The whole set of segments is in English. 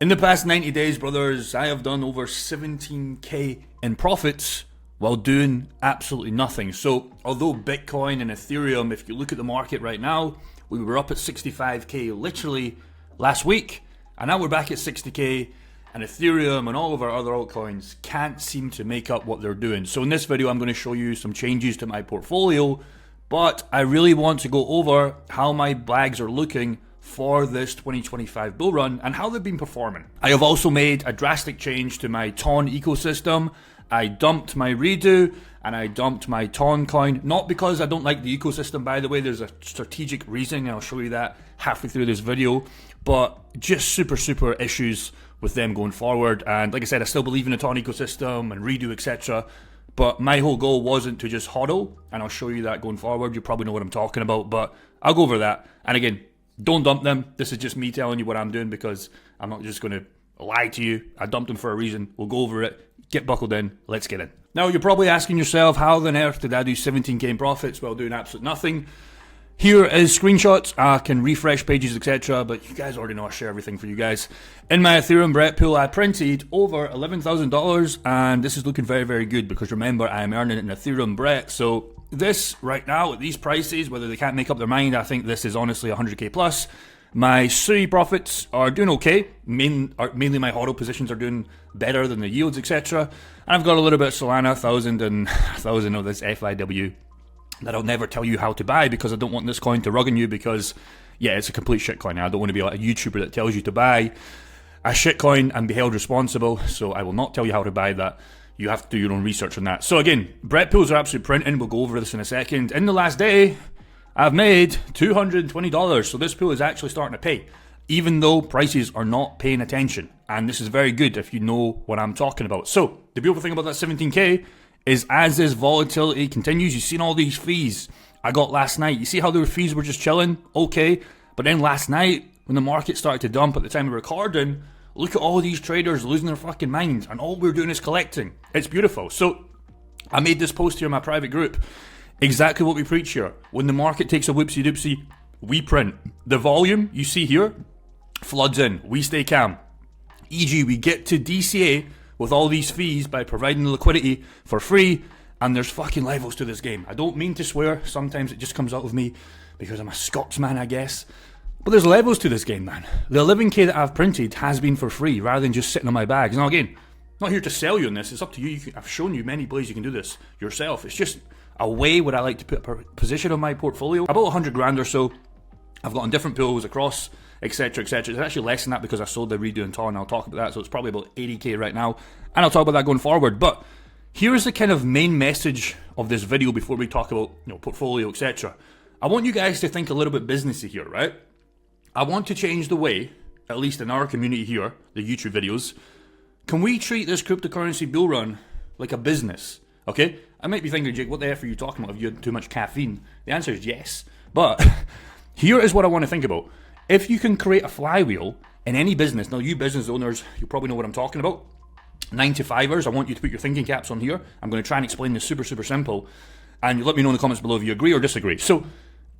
In the past 90 days, brothers, I have done over 17k in profits while doing absolutely nothing. So, although Bitcoin and Ethereum, if you look at the market right now, we were up at 65k literally last week, and now we're back at 60k, and Ethereum and all of our other altcoins can't seem to make up what they're doing. So in this video, I'm going to show you some changes to my portfolio, but I really want to go over how my bags are looking for this 2025 bull run and how they've been performing. I have also made a drastic change to my TON ecosystem. I dumped my Redo and I dumped my TON coin, not because I don't like the ecosystem, by the way. There's a strategic reason, and I'll show you that halfway through this video, but just super issues with them going forward. And like I said, I still believe in the TON ecosystem and Redo, etc. But my whole goal wasn't to just hodl, and I'll show you that going forward. You probably know what I'm talking about, but I'll go over that. And again, don't dump them. This is just me telling you what I'm doing, because I'm not just going to lie to you. I dumped them for a reason. We'll go over it. Get buckled in. Let's get in. Now, you're probably asking yourself, how on earth did I do 17k in profits while doing absolutely nothing? Here is screenshots. I can refresh pages, etc. But you guys already know I share everything for you guys. In my Ethereum Brett pool, I printed over $11,000, and this is looking very good, because remember, I am earning it in Ethereum Brett. So this right now at these prices, whether they can't make up their mind, I think this is honestly 100k plus. My SUI profits are doing okay. Mainly my hodl positions are doing better than the yields, etc. And I've got a little bit of Solana, 1,000 and 1,000 of this FIW that I'll never tell you how to buy, because I don't want this coin to rug on you, because yeah, it's a complete shitcoin. I don't want to be like a YouTuber that tells you to buy a shitcoin and be held responsible, so I will not tell you how to buy that. You have to do your own research on that. So again, Brett pools are absolute printing. We'll go over this in a second. In the last day, I've made $220. So this pool is actually starting to pay, even though prices are not paying attention. And this is very good if you know what I'm talking about. So the beautiful thing about that 17k is, as this volatility continues, you've seen all these fees I got last night. You see how their fees were just chilling? Okay. But then last night, when the market started to dump at the time of recording, look at all these traders losing their fucking minds, and all we're doing is collecting. It's beautiful. So I made this post here in my private group. Exactly what we preach here. When the market takes a whoopsie doopsie, we print. The volume you see here floods in. We stay calm. E.g., we get to DCA with all these fees by providing the liquidity for free, and there's fucking levels to this game. I don't mean to swear. Sometimes it just comes out of me because I'm a Scotsman, I guess. But there's levels to this game, man. The 11k that I've printed has been for free, rather than just sitting on my bags. Now again, I'm not here to sell you on this. It's up to you. I've shown you many ways you can do this yourself. It's just a way where I like to put a position on my portfolio. About 100 grand or so I've got on different pools across, etc. It's actually less than that, because I sold the Redo and TON. I'll talk about that. So it's probably about 80k right now, and I'll talk about that going forward. But here's the kind of main message of this video before we talk about, portfolio, etc. I want you guys to think a little bit businessy here, right? I want to change the way, at least in our community here, the YouTube videos, can we treat this cryptocurrency bull run like a business? Okay? I might be thinking, Jake, what the F are you talking about? Have you had too much caffeine? The answer is yes. But here is what I want to think about. If you can create a flywheel in any business, now you business owners, you probably know what I'm talking about. 9-to-5ers, I want you to put your thinking caps on here. I'm going to try and explain this super simple. And you let me know in the comments below if you agree or disagree. So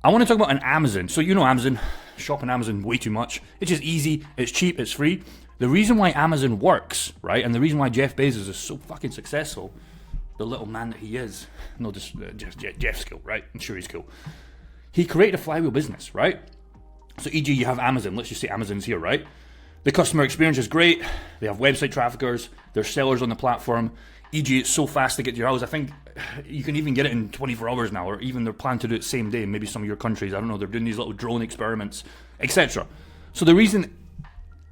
I want to talk about an Amazon. So you know Amazon, shop on Amazon way too much. It's just easy, it's cheap, it's free. The reason why Amazon works, right, and the reason why Jeff Bezos is so fucking successful, the little man that he is, no, just Jeff's cool, right? I'm sure he's cool. He created a flywheel business, right? So e.g., you have Amazon, let's just say Amazon's here, right? The customer experience is great, they have website traffickers, there's sellers on the platform, e.g., it's so fast to get to your house. I think you can even get it in 24 hours now, or even they're planning to do it same day, maybe some of your countries, I don't know, they're doing these little drone experiments, etc. So the reason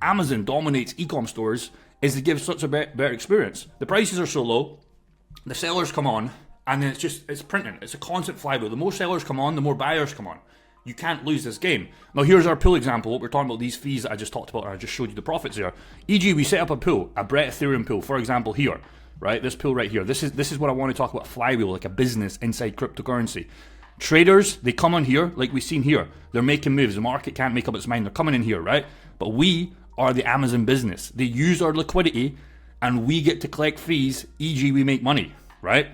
Amazon dominates e-com stores is to give such a better experience. The prices are so low, the sellers come on, and then it's printing. It's a constant flywheel. The more sellers come on, the more buyers come on. You can't lose this game. Now here's our pool example. What we're talking about, these fees that I just talked about, and I just showed you the profits here. E.g., we set up a pool, a Brett Ethereum pool, for example here, right? This pool right here. This is what I want to talk about, flywheel, like a business inside cryptocurrency. Traders, they come on here, like we've seen here. They're making moves. The market can't make up its mind. They're coming in here, right? But we are the Amazon business. They use our liquidity, and we get to collect fees, e.g., we make money, right?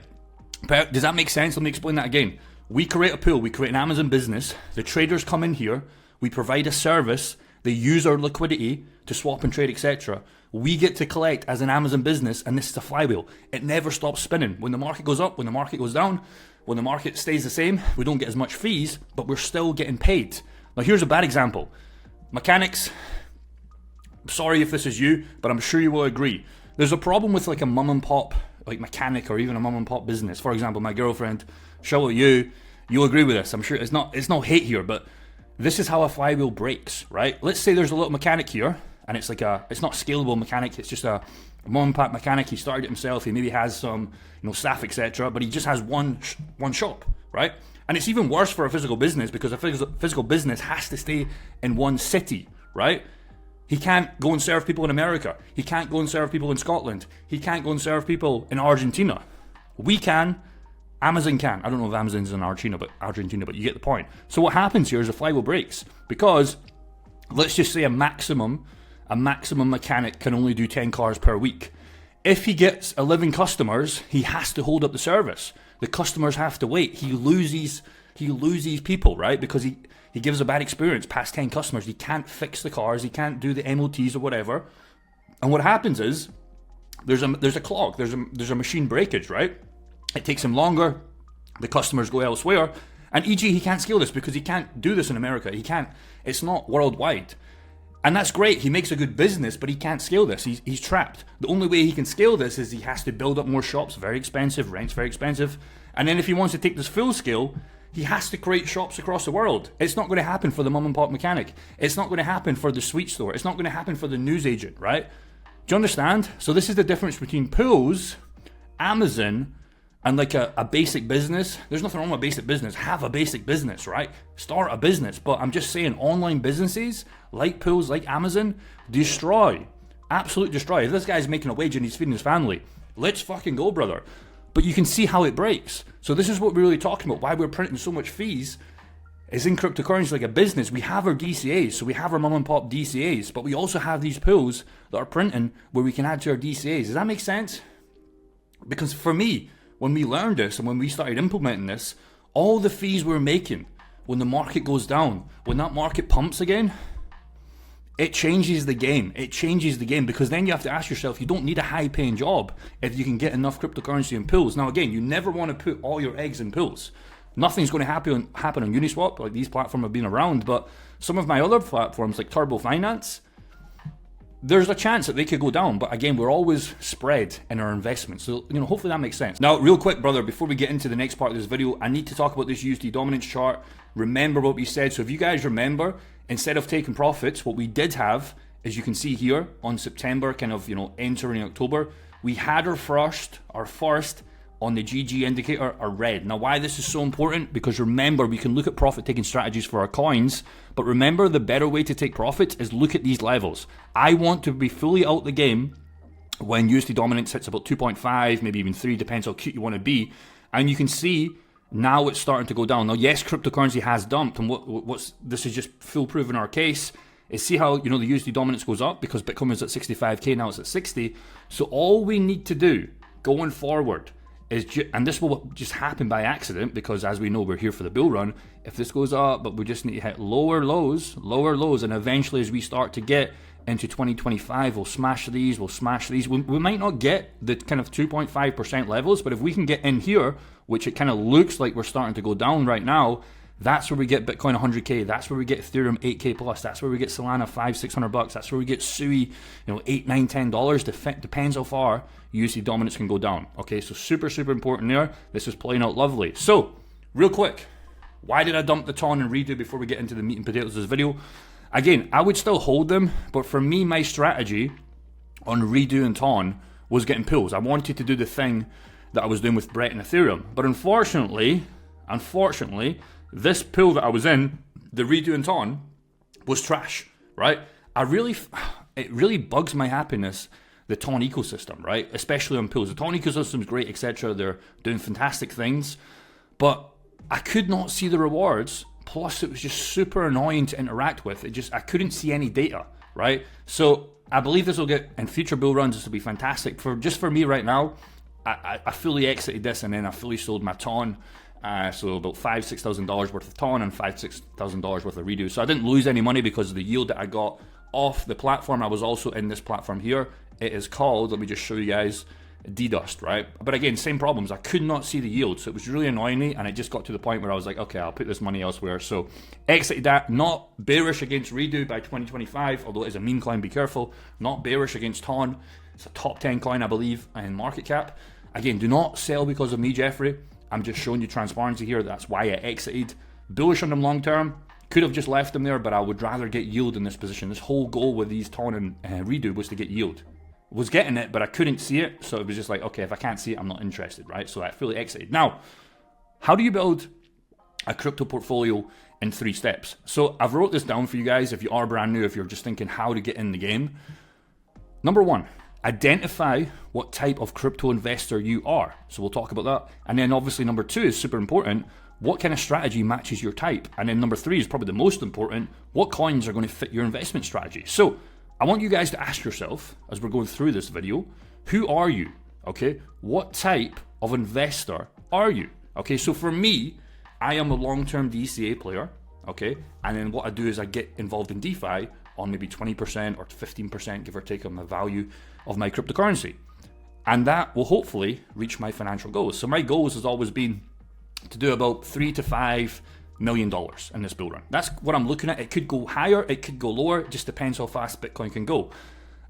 Does that make sense? Let me explain that again. We create a pool, we create an Amazon business, the traders come in here, we provide a service, They use our liquidity to swap and trade, etc. We get to collect as an Amazon business, and this is a flywheel. It never stops spinning. When the market goes up, when the market goes down, when the market stays the same, we don't get as much fees, but we're still getting paid. Now here's a bad example. Mechanics, sorry if this is you, but I'm sure you will agree. There's a problem with like a mum and pop, like mechanic, or even a mum and pop business. For example, my girlfriend, shout out you, you'll agree with this. I'm sure it's no hate here, but this is how a flywheel breaks, right? Let's say there's a little mechanic here, and it's not scalable mechanic, it's just a mom and pop mechanic. He started it himself, he maybe has some, staff, etc., but he just has one shop, right? And it's even worse for a physical business, because a physical business has to stay in one city, right? He can't go and serve people in America. He can't go and serve people in Scotland. He can't go and serve people in Argentina. We can. Amazon can. I don't know if Amazon's in Argentina, but you get the point. So what happens here is a flywheel breaks, because let's just say a maximum mechanic can only do 10 cars per week. If he gets 11 customers, he has to hold up the service. The customers have to wait. He loses people, right? Because he gives a bad experience past 10 customers. He can't fix the cars. He can't do the MOTs or whatever. And what happens is there's a clog. There's a machine breakage, right? It takes him longer. The customers go elsewhere. And e.g., he can't scale this because he can't do this in America. He can't. It's not worldwide. And that's great. He makes a good business, but he can't scale this. He's trapped. The only way he can scale this is he has to build up more shops. Very expensive. Rent's very expensive. And then if he wants to take this full scale, he has to create shops across the world. It's not going to happen for the mom and pop mechanic. It's not going to happen for the sweet store. It's not going to happen for the newsagent, right? Do you understand? So this is the difference between pools, Amazon, and like a basic business. There's nothing wrong with a basic business. Have a basic business, right? Start a business. But I'm just saying, online businesses like pools, like Amazon, destroy. Absolutely destroy. If this guy's making a wage and he's feeding his family, let's fucking go, brother. But you can see how it breaks. So this is what we're really talking about. Why we're printing so much fees is in cryptocurrency like a business. We have our DCAs. So we have our mom and pop DCAs. But we also have these pools that are printing where we can add to our DCAs. Does that make sense? Because for me, when we learned this and when we started implementing this, all the fees we're making when the market goes down, when that market pumps again, it changes the game. It changes the game, because then you have to ask yourself, you don't need a high paying job if you can get enough cryptocurrency in pools. Now again, you never want to put all your eggs in pools. Nothing's going to happen on Uniswap, like these platforms have been around, but some of my other platforms like Turbo Finance, there's a chance that they could go down, but again, we're always spread in our investments. So, hopefully that makes sense. Now, real quick, brother, before we get into the next part of this video, I need to talk about this USD dominance chart. Remember what we said. So if you guys remember, instead of taking profits, what we did have, as you can see here, on September, entering October, we had our first on the GG indicator are red. Now, why this is so important? Because remember, we can look at profit-taking strategies for our coins, but remember, the better way to take profits is look at these levels. I want to be fully out the game when USD dominance hits about 2.5, maybe even 3, depends how cute you want to be. And you can see now it's starting to go down. Now, yes, cryptocurrency has dumped, and what's this is just foolproof in our case. Is see how the USD dominance goes up, because Bitcoin was at 65k, now it's at 60. So all we need to do going forward is, and this will just happen by accident, because as we know, we're here for the bull run. If this goes up, but we just need to hit lower lows, and eventually as we start to get into 2025, we'll smash these. We might not get the kind of 2.5% levels, but if we can get in here, which it kind of looks like we're starting to go down right now, that's where we get Bitcoin 100k. That's where we get Ethereum 8k plus. That's where we get Solana $500-600. That's where we get Sui, $8, $9, $10. Depends how far USD dominance can go down. Okay, so super important there. This is playing out lovely. So, real quick, why did I dump the TON and redo before we get into the meat and potatoes of this video? Again, I would still hold them, but for me, my strategy on redo and TON was getting pools. I wanted to do the thing that I was doing with Brett and Ethereum, but unfortunately, this pool that I was in, the redo and TON, was trash, right? It really bugs my happiness, the TON ecosystem, right? Especially on pools. The TON ecosystem is great, etc. They're doing fantastic things, but I could not see the rewards. Plus, it was just super annoying to interact with. I couldn't see any data, right? So I believe this will get, in future bull runs, this will be fantastic. For me right now, I fully exited this, and then I fully sold my TON. So about $5,000-$6,000 worth of ton and $5,000-$6,000 worth of redo. So I didn't lose any money because of the yield that I got off the platform. I was also in this platform here. It is called, let me just show you guys, D-Dust, right? But again, same problems. I could not see the yield, so it was really annoying me, and it just got to the point where I was like, okay, I'll put this money elsewhere. So exited that. Not bearish against redo by 2025, although it is a meme coin, be careful. Not bearish against ton. It's a top 10 coin, I believe, in market cap. Again, do not sell because of me, Jeffrey. I'm just showing you transparency here. That's why I exited. Bullish on them long term. Could have just left them there, but I would rather get yield in this position. This whole goal with these ton and redo was to get yield. Was getting it, but I couldn't see it, so it was just like, okay, if I can't see it, I'm not interested, right? So I fully exited. Now, how do you build a crypto portfolio in 3 steps? So I've wrote this down for you guys if you are brand new, if you're just thinking how to get in the game. Number 1, identify what type of crypto investor you are. So we'll talk about that. And then obviously number 2 is super important. What kind of strategy matches your type? And then number 3 is probably the most important. What coins are going to fit your investment strategy? So I want you guys to ask yourself, as we're going through this video, who are you? Okay, what type of investor are you? Okay, so for me, I am a long-term DCA player, okay? And then what I do is I get involved in DeFi on maybe 20% or 15%, give or take, on the value of my cryptocurrency. And that will hopefully reach my financial goals. So my goals has always been to do about $3 to $5 million in this bull run. That's what I'm looking at. It could go higher, it could go lower. It just depends how fast Bitcoin can go.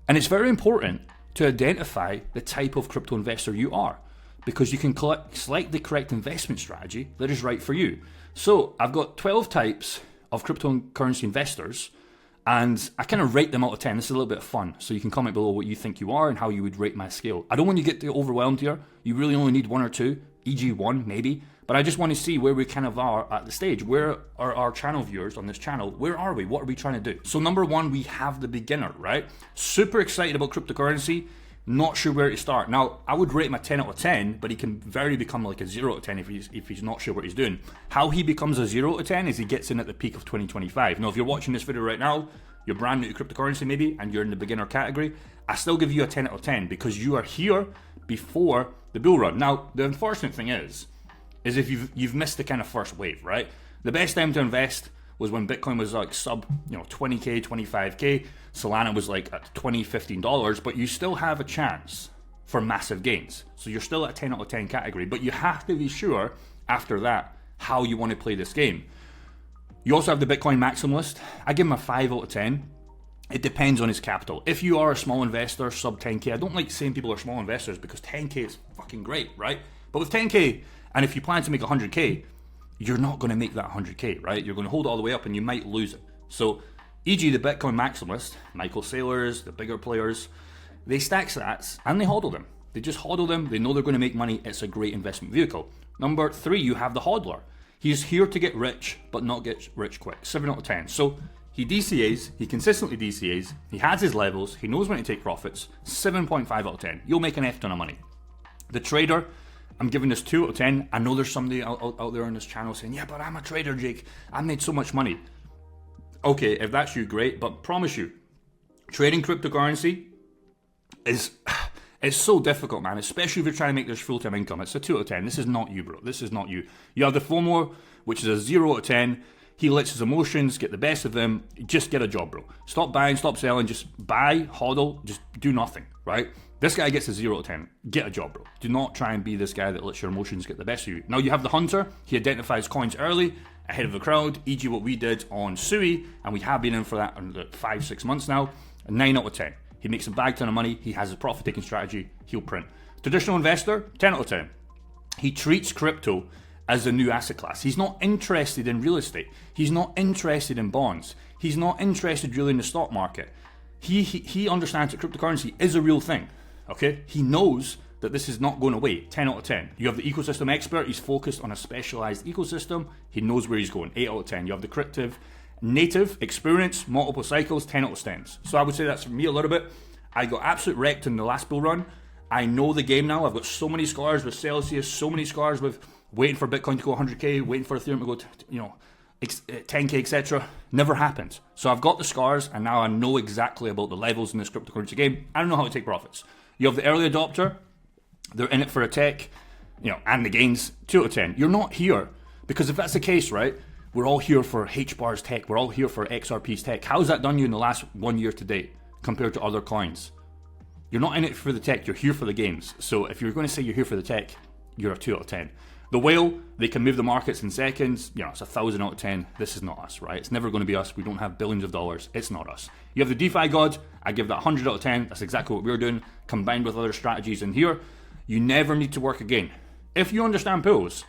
And it's very important to identify the type of crypto investor you are, because you can select the correct investment strategy that is right for you. So I've got 12 types of cryptocurrency investors, and I kind of rate them out of 10. This is a little bit of fun. So you can comment below what you think you are and how you would rate my scale. I don't want you to get overwhelmed here. You really only need 1 or 2, e.g. 1 maybe. But I just want to see where we kind of are at the stage. Where are our channel viewers on this channel? Where are we? What are we trying to do? So number 1, we have the beginner, right? Super excited about cryptocurrency. Not sure where to start. Now, I would rate him a 10 out of 10, but he can very become like a 0 out of 10 if he's not sure what he's doing. How he becomes a 0 out of 10 is he gets in at the peak of 2025. Now, if you're watching this video right now, you're brand new to cryptocurrency maybe, and you're in the beginner category, I still give you a 10 out of 10 because you are here before the bull run. Now, the unfortunate thing is if you've missed the kind of first wave, right? The best time to invest was when Bitcoin was like sub, 20K, 25K. Solana was like at $20, $15, but you still have a chance for massive gains. So you're still at a 10 out of 10 category, but you have to be sure after that how you want to play this game. You also have the Bitcoin maximalist. I give him a 5 out of 10. It depends on his capital. If you are a small investor, sub 10K, I don't like saying people are small investors because 10K is fucking great, right? But with 10K, and if you plan to make 100K, you're not going to make that 100K, right? You're going to hold it all the way up and you might lose it. So, e.g. the Bitcoin maximalist, Michael Saylors, the bigger players, they stack sats and they hodl them. They just hodl them. They know they're going to make money. It's a great investment vehicle. Number 3, you have the hodler. He's here to get rich, but not get rich quick. 7 out of 10. So he DCAs, he consistently DCAs, he has his levels, he knows when to take profits. 7.5 out of 10. You'll make an F ton of money. The trader, I'm giving this 2 out of 10. I know there's somebody out there on this channel saying, yeah, but I'm a trader, Jake. I made so much money. Okay, if that's you, great. But promise you, trading cryptocurrency is so difficult, man. Especially if you're trying to make this full-time income. It's a 2 out of 10. This is not you, bro. This is not you. You have the FOMO, which is a 0 out of 10. He lets his emotions get the best of him. Just get a job, bro. Stop buying, stop selling. Just buy, hodl, just do nothing, right? This guy gets a 0 out of 10. Get a job, bro. Do not try and be this guy that lets your emotions get the best of you. Now you have the hunter. He identifies coins early, ahead of the crowd, e.g. what we did on Sui, and we have been in for that in 5-6 months now. A 9 out of 10. He makes a bag ton of money. He has a profit-taking strategy. He'll print. Traditional investor, 10 out of 10. He treats crypto as a new asset class. He's not interested in real estate. He's not interested in bonds. He's not interested really in the stock market. He understands that cryptocurrency is a real thing. Okay? He knows that this is not going away. 10 out of 10. You have the ecosystem expert. He's focused on a specialized ecosystem. He knows where he's going. 8 out of 10. You have the crypto native experience, multiple cycles, 10 out of 10. So I would say that's for me a little bit. I got absolute wrecked in the last bull run. I know the game now. I've got so many scars with Celsius, so many scars with waiting for Bitcoin to go 100K, waiting for Ethereum to go, 10K, etc. Never happened. So I've got the scars, and now I know exactly about the levels in this cryptocurrency game. I don't know how to take profits. You have the early adopter. They're in it for a tech. and the gains, 2 out of 10. You're not here because if that's the case, right, we're all here for HBAR's tech. We're all here for XRP's tech. How's that done you in the last 1 year to date compared to other coins? You're not in it for the tech. You're here for the gains. So if you're going to say you're here for the tech, you're a 2 out of 10. The whale, they can move the markets in seconds. It's 1,000 out of 10. This is not us, right? It's never going to be us. We don't have billions of dollars. It's not us. You have the DeFi gods. I give that 100 out of 10. That's exactly what we're doing, combined with other strategies in here. You never need to work again. If you understand pools,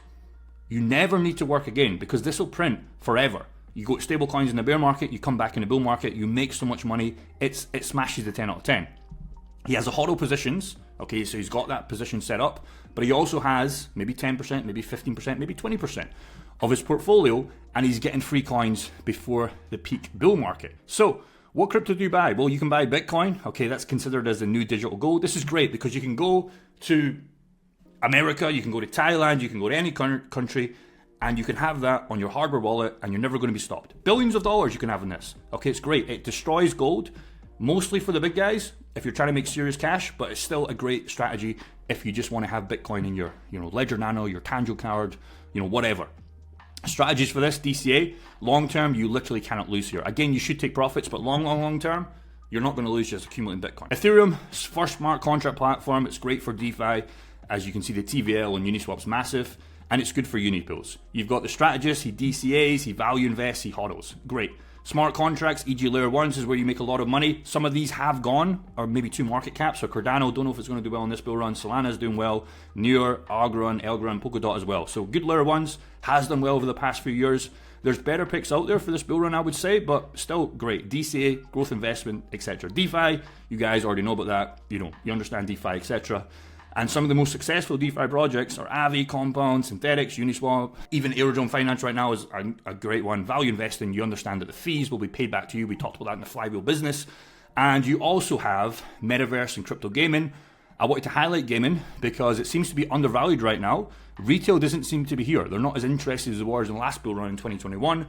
you never need to work again because this will print forever. You go to stable coins in the bear market, you come back in the bull market, you make so much money, it smashes the 10 out of 10. He has a hodl positions, okay, so he's got that position set up, but he also has maybe 10%, maybe 15%, maybe 20% of his portfolio, and he's getting free coins before the peak bull market. So, what crypto do you buy? Well, you can buy Bitcoin, okay, that's considered as the new digital gold. This is great because you can go to America, you can go to Thailand, you can go to any country, and you can have that on your hardware wallet, and you're never going to be stopped. Billions of dollars you can have in this. Okay, it's great. It destroys gold, mostly for the big guys, if you're trying to make serious cash, but it's still a great strategy if you just want to have Bitcoin in your, Ledger Nano, your Tango card, whatever. Strategies for this, DCA, long term, you literally cannot lose here. Again, you should take profits, but long term, you're not going to lose just accumulating Bitcoin. Ethereum, first smart contract platform. It's great for DeFi. As you can see, the TVL and Uniswap's massive, and it's good for uni pools. You've got the strategist, he DCAs, he value invests, he hodls. Great. Smart contracts, e.g. layer 1s is where you make a lot of money. Some of these have gone, or maybe 2 market caps. So Cardano, don't know if it's going to do well in this bull run. Solana's doing well. Near, Algorand, Elgorand, Polkadot as well. So good layer 1s, has done well over the past few years. There's better picks out there for this bull run, I would say, but still great. DCA, growth investment, etc. DeFi, you guys already know about that. You understand DeFi, etc. And some of the most successful DeFi projects are Avi, Compound, Synthetics, Uniswap. Even Aerodrome Finance right now is a great one. Value investing, you understand that the fees will be paid back to you. We talked about that in the flywheel business. And you also have metaverse and crypto gaming. I wanted to highlight gaming because it seems to be undervalued right now. Retail doesn't seem to be here. They're not as interested as they were in the last bull run in 2021.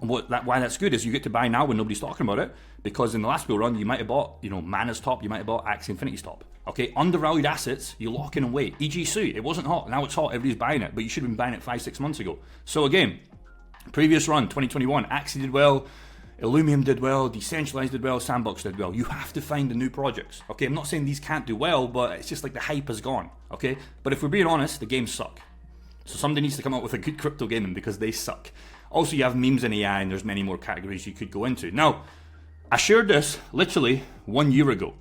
And why that's good is you get to buy now when nobody's talking about it, because in the last bull run you might have bought, Mana's top, you might have bought Axie Infinity's top. Okay, undervalued assets, you lock in and wait. E.g. Sui, it wasn't hot, now it's hot, everybody's buying it, but you should have been buying it 5-6 months ago. So again, previous run, 2021, Axie did well, Illumium did well, Decentralized did well, Sandbox did well. You have to find the new projects. Okay, I'm not saying these can't do well, but it's just like the hype is gone. Okay, but if we're being honest, the games suck. So somebody needs to come up with a good crypto gaming because they suck. Also, you have memes and AI, and there's many more categories you could go into. Now, I shared this literally 1 year ago.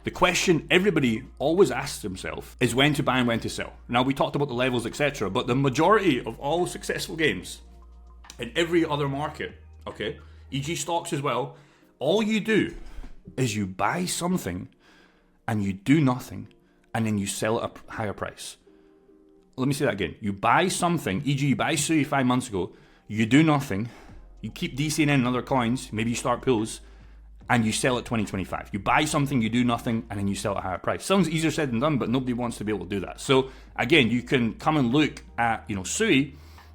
The question everybody always asks themselves is when to buy and when to sell. Now, we talked about the levels, etc., but the majority of all successful games in every other market, okay, e.g. stocks as well, all you do is you buy something and you do nothing, and then you sell it at a higher price. Let me say that again. You buy something, e.g. you buy Sui 5 months ago, you do nothing, you keep DCing in other coins, maybe you start pools, and you sell at 2025. You buy something, you do nothing, and then you sell at a higher price. Sounds easier said than done, but nobody wants to be able to do that. So again, you can come and look at, Sui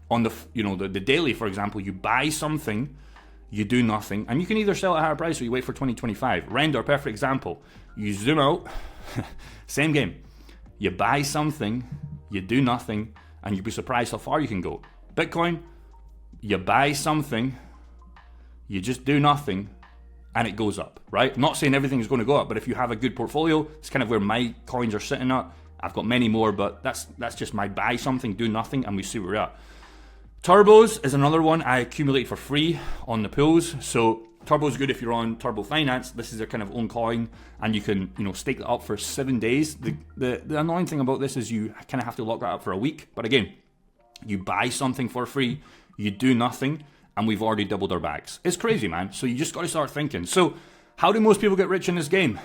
on the daily, for example. You buy something, you do nothing, and you can either sell at a higher price or you wait for 2025. Render, perfect example. You zoom out, same game. You buy something, you do nothing, and you'd be surprised how far you can go. Bitcoin, you buy something, you just do nothing, and it goes up, right? I'm not saying everything is going to go up, but if you have a good portfolio, it's kind of where my coins are sitting at. I've got many more, but that's just my buy something, do nothing, and we see where we're at. Turbos is another one I accumulate for free on the pools. So Turbo's good if you're on Turbo Finance. This is their kind of own coin, and you can stake that up for 7 days. The annoying thing about this is you kind of have to lock that up for a week. But again, you buy something for free, you do nothing, and we've already doubled our bags. It's crazy, man. So you just got to start thinking. So how do most people get rich in this game?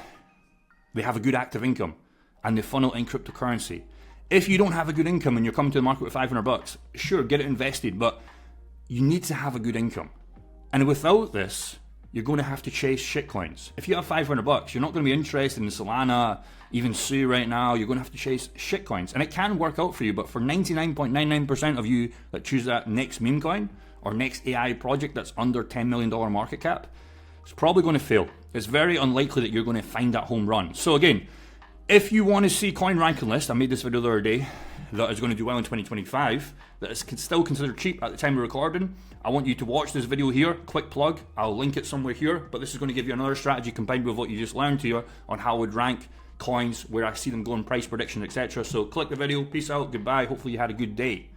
They have a good active income, and they funnel in cryptocurrency. If you don't have a good income and you're coming to the market with $500, sure, get it invested, but you need to have a good income. And without this, you're going to have to chase shitcoins. If you have $500, you're not going to be interested in Solana, even Sui right now. You're going to have to chase shitcoins. And it can work out for you, but for 99.99% of you that choose that next meme coin or next AI project that's under $10 million market cap, it's probably going to fail. It's very unlikely that you're going to find that home run. So again, if you want to see coin ranking list, I made this video the other day, that is going to do well in 2025, that is still considered cheap at the time of recording, I want you to watch this video here. Quick plug, I'll link it somewhere here, but this is going to give you another strategy combined with what you just learned here on how I would rank coins, where I see them going, price prediction, etc. So click the video, peace out, goodbye, hopefully you had a good day.